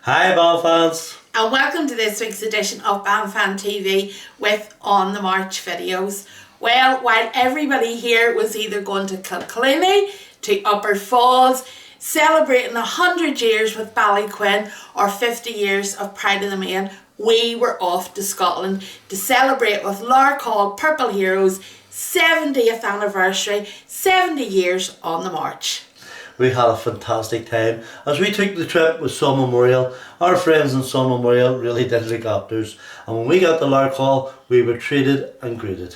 Hi Belfans! And welcome to this week's edition of BandFan TV with On the March videos. Well, while everybody here was either going to Kilclooney, to Upper Falls, celebrating 100 years with Ballyquin or 50 years of Pride of the Main, we were off to Scotland to celebrate with Larkhall Purple Heroes 70th anniversary, 70 years on the march. We had a fantastic time as we took the trip with Somme Memorial. Our friends in Somme Memorial really did look after us, and when we got to Larkhall we were treated and greeted.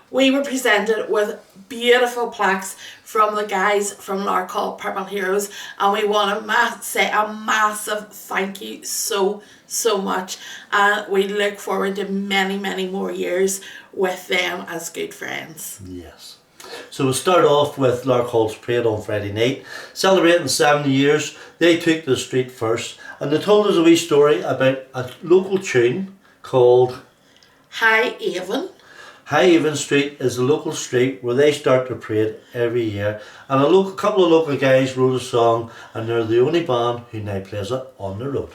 We were presented with beautiful plaques from the guys from Larkhall Purple Heroes, and we want to say a massive thank you so much, and we look forward to many more years with them as good friends. Yes. So we'll start off with Larkhall's parade on Friday night. Celebrating 70 years, they took the street first and they told us a wee story about a local tune called High Avon. High Avon Street is the local street where they start their parade every year, and a couple of local guys wrote a song, and they're the only band who now plays it on the road.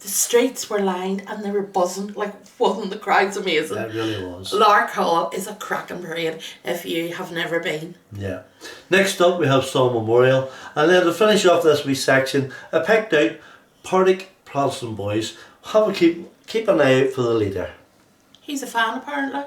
The streets were lined and they were buzzing, like wasn't the crowds amazing? It really was. Larkhall is a cracking parade if you have never been. Yeah. Next up we have Somme Memorial, and then to finish off this wee section I picked out Partick Protestant Boys. Have a keep an eye out for the leader. He's a fan apparently.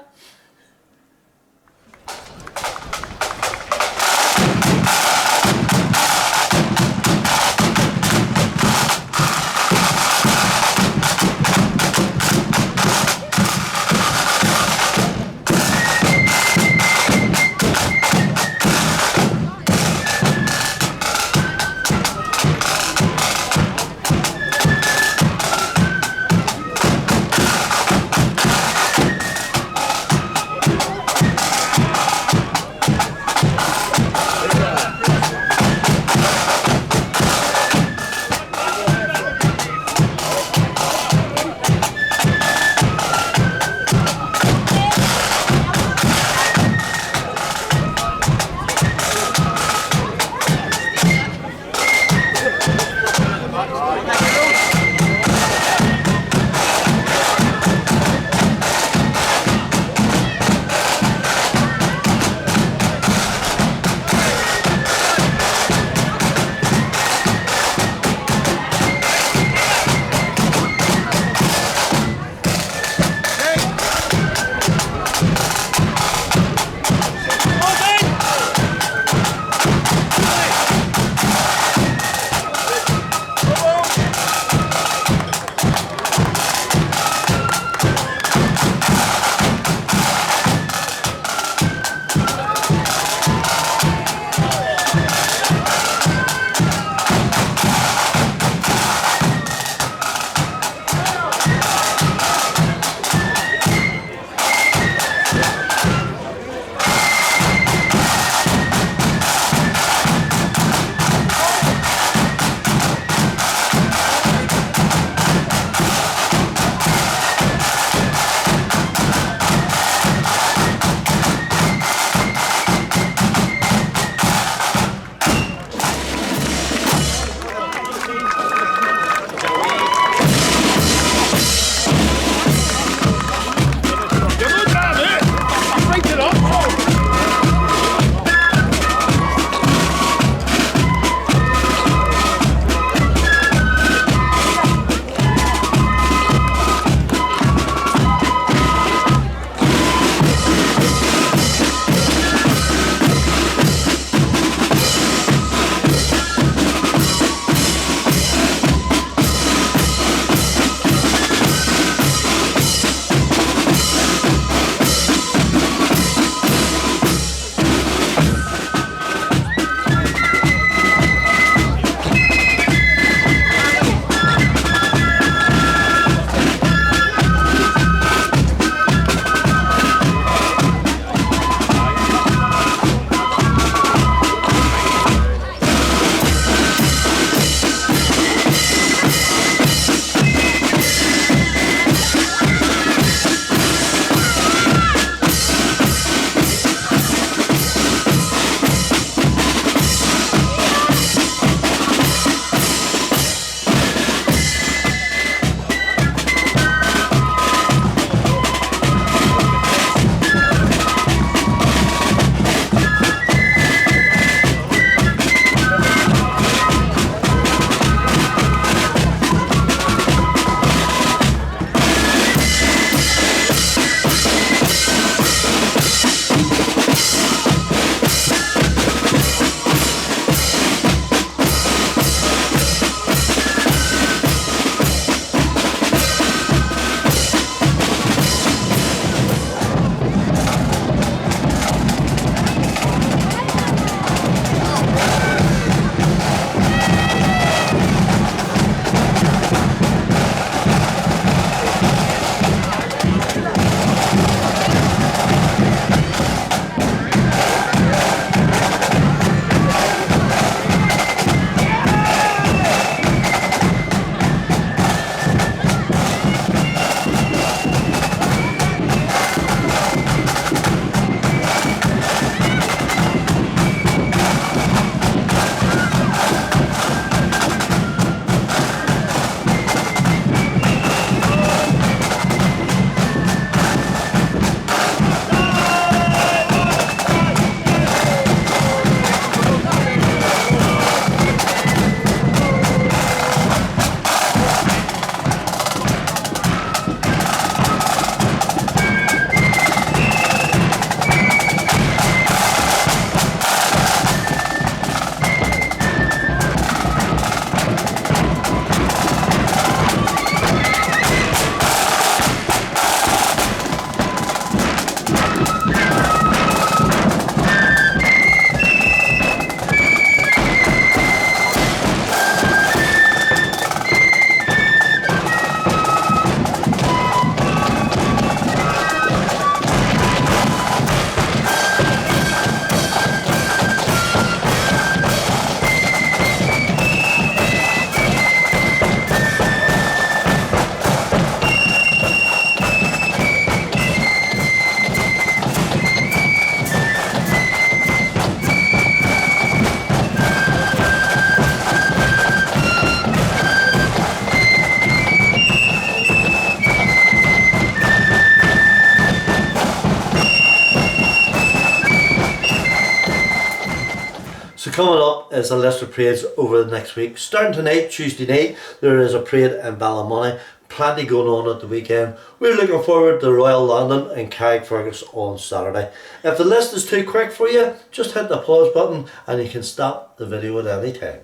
So coming up is a list of parades over the next week. Starting tonight, Tuesday night, there is a parade in Ballymoney. Plenty going on at the weekend. We're looking forward to Royal London and Carrickfergus on Saturday. If the list is too quick for you, just hit the pause button and you can stop the video at any time.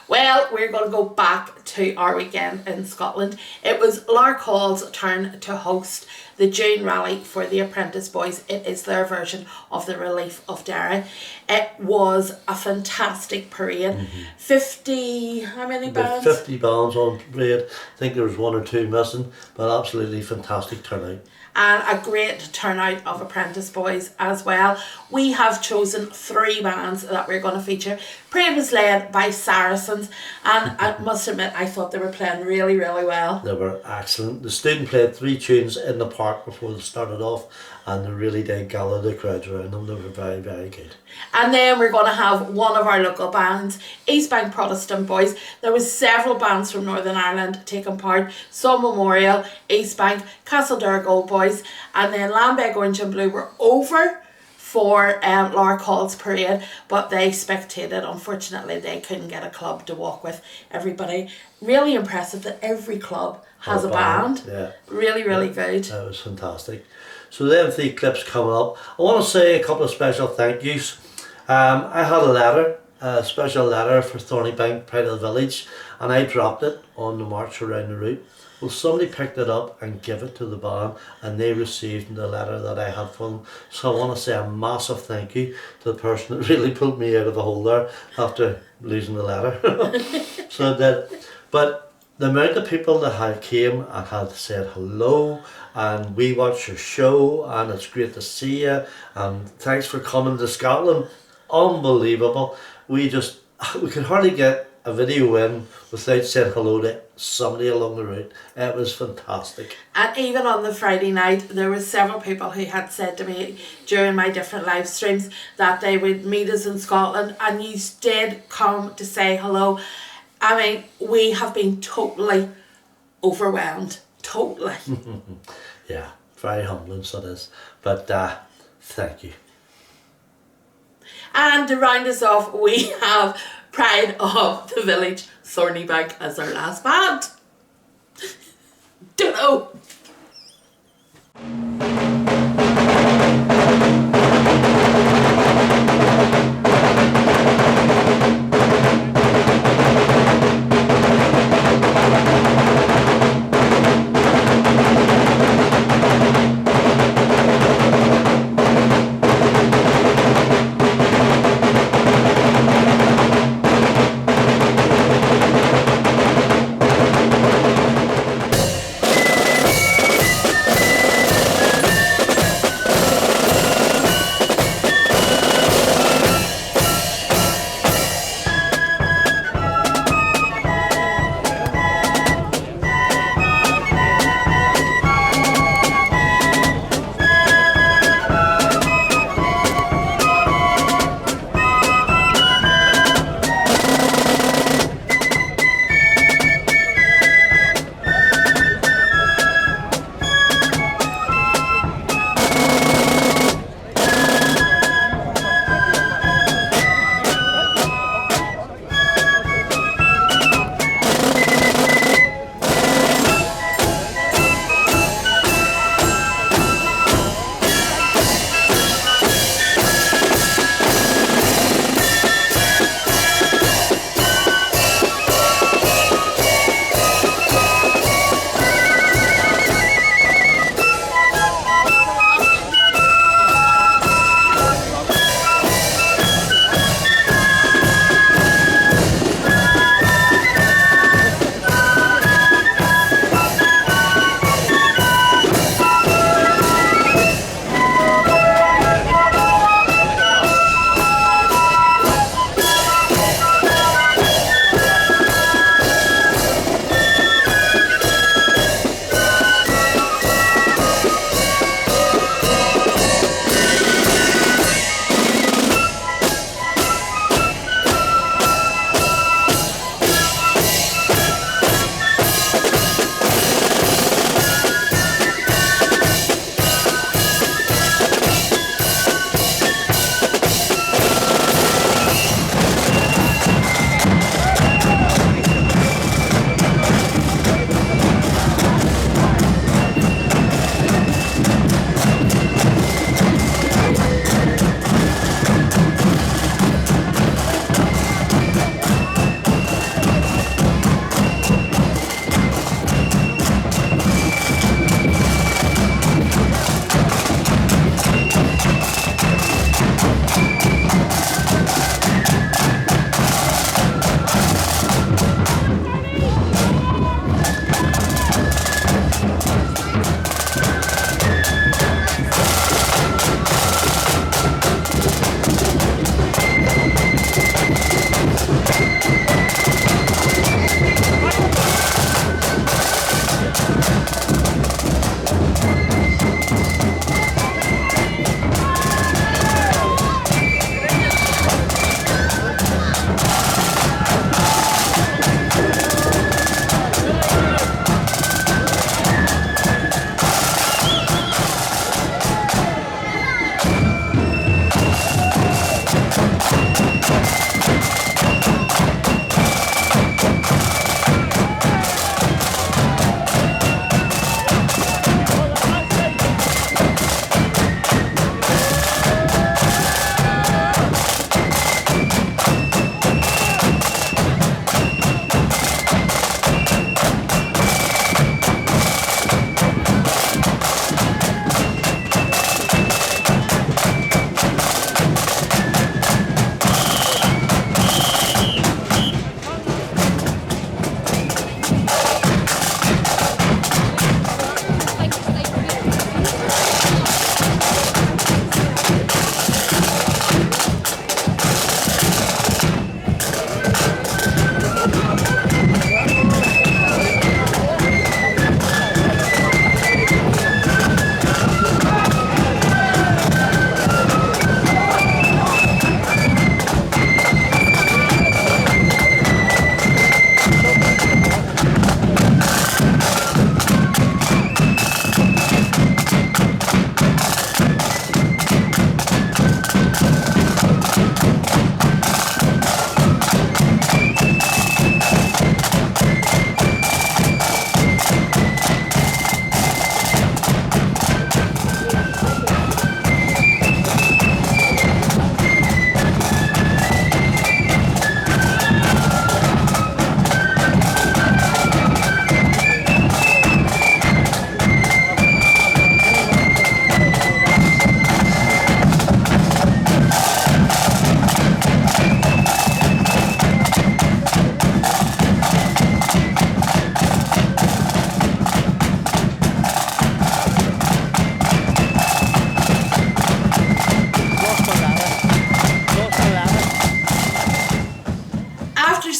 Well, we're going to go back to our weekend in Scotland. It was Larkhall's turn to host the June rally for the Apprentice Boys. It is their version of the Relief of Derry. It was a fantastic parade. 50, how many bands? 50 bands on parade. I think there was one or two missing, but absolutely fantastic turnout. And a great turnout of Apprentice Boys as well. We have chosen 3 bands that we're going to feature. Parade was led by Saracens, and I must admit I thought they were playing really, really well. They were excellent. The student played 3 tunes in the park before they started off, and they really did gather the crowds around them. They were very, very good. And then we're going to have one of our local bands, Bank Protestant Boys. There was several bands from Northern Ireland taking part. Somme Memorial, Bank, Castledare Gold Boys, and then Lambeg Orange and Blue were over for Larkhall's parade, but they spectated. Unfortunately, they couldn't get a club to walk with everybody. Really impressive that every club has a band. Yeah. Really, really good. That was fantastic. So them 3 clips coming up. I want to say a couple of special thank yous. I had a special letter for Thornliebank, Pride of the Village, and I dropped it on the march around the route. Well, somebody picked it up and gave it to the band, and they received the letter that I had for them. So I want to say a massive thank you to the person that really pulled me out of the hole there after losing the letter. So that, but the amount of people that had came and had said hello, and we watched your show, and it's great to see you, and thanks for coming to Scotland. Unbelievable. We could hardly get a video in without saying hello to somebody along the route. It was fantastic. And even on the Friday night, there were several people who had said to me during my different live streams that they would meet us in Scotland, and you did come to say hello. I mean, we have been totally overwhelmed. Totally. Yeah, very humbling, so it is. But thank you. And to round us off, we have Pride of the Village Thornliebank as our last band. Don't know.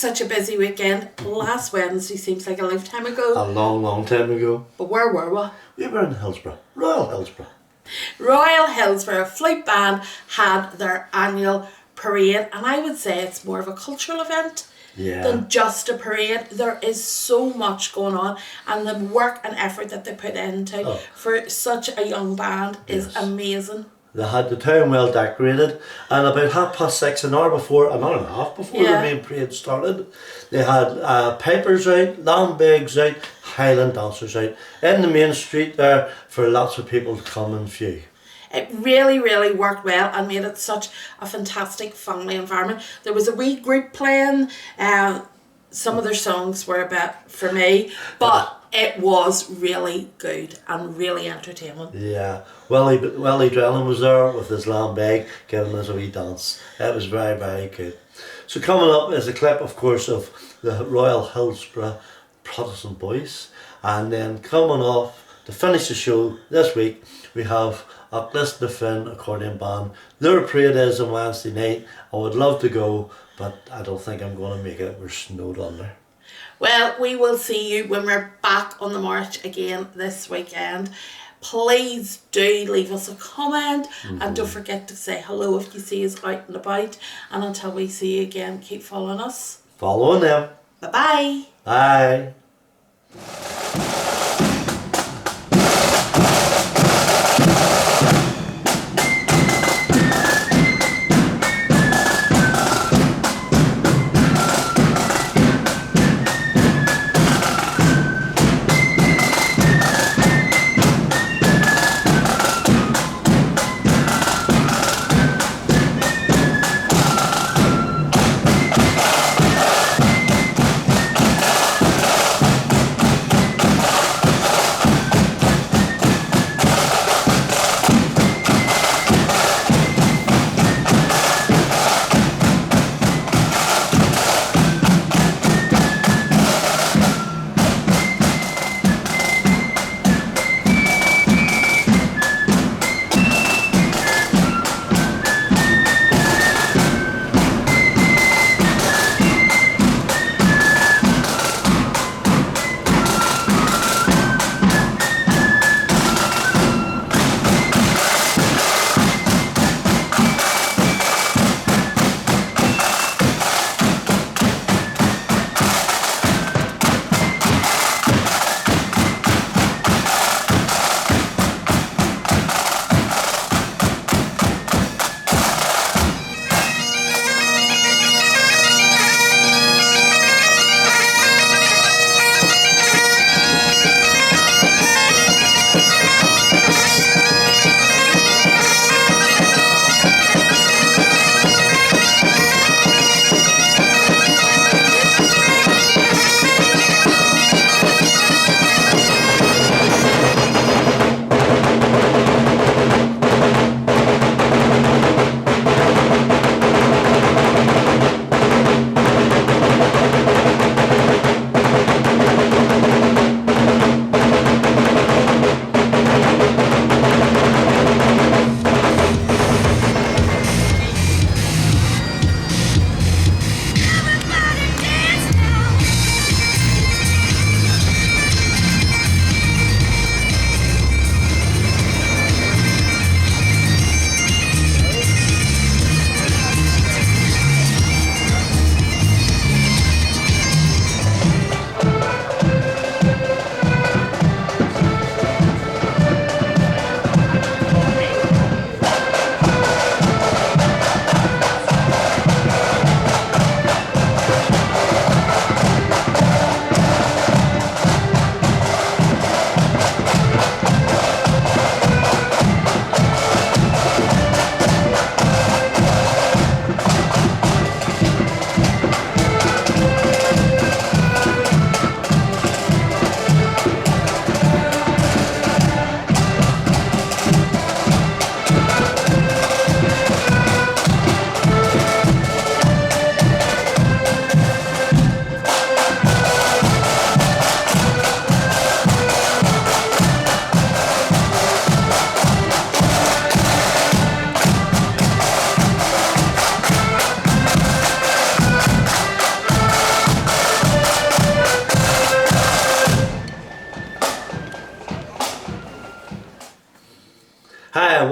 such a busy weekend. Last Wednesday seems like a lifetime ago. A long, long time ago. But where were we? We were in Hillsborough, Royal Hillsborough. Royal Hillsborough Flute Band had their annual parade, and I would say it's more of a cultural event than just a parade. There is so much going on, and the work and effort that they put into for such a young band is amazing. They had the town well decorated, and about 6:30, an hour and a half before the main parade started, they had pipers out, lambbags out, Highland dancers out in the main street there for lots of people to come and view. It really, really worked well and made it such a fantastic family environment. There was a wee group playing. Some of their songs were a bit for me, but it was really good and really entertaining. Yeah, Willie Drellin was there with his lambag giving us a wee dance. It was very, very good. So coming up is a clip, of course, of the Royal Hillsborough Protestant Boys, and then coming off to finish the show this week we have Aughlisnafin accordion band. Their parade is on Wednesday night. I would love to go, but I don't think I'm going to make it. We're snowed under. Well, we will see you when we're back on the march again this weekend. Please do leave us a comment and don't forget to say hello if you see us out and about. And until we see you again, keep following us. Following them. Bye-bye. Bye.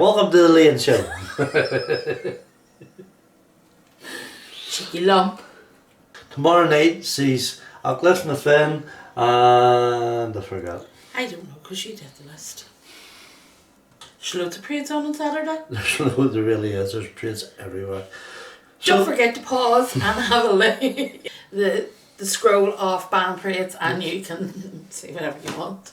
welcome to the Lane Show. Cheeky lump. Tomorrow night sees Aughlisnafin and I forgot. I don't know, because you did the list. There's loads of parades on Saturday. There's loads, there really is. There's parades everywhere. Don't forget to pause and have a look the scroll of band parades, and you can see whatever you want.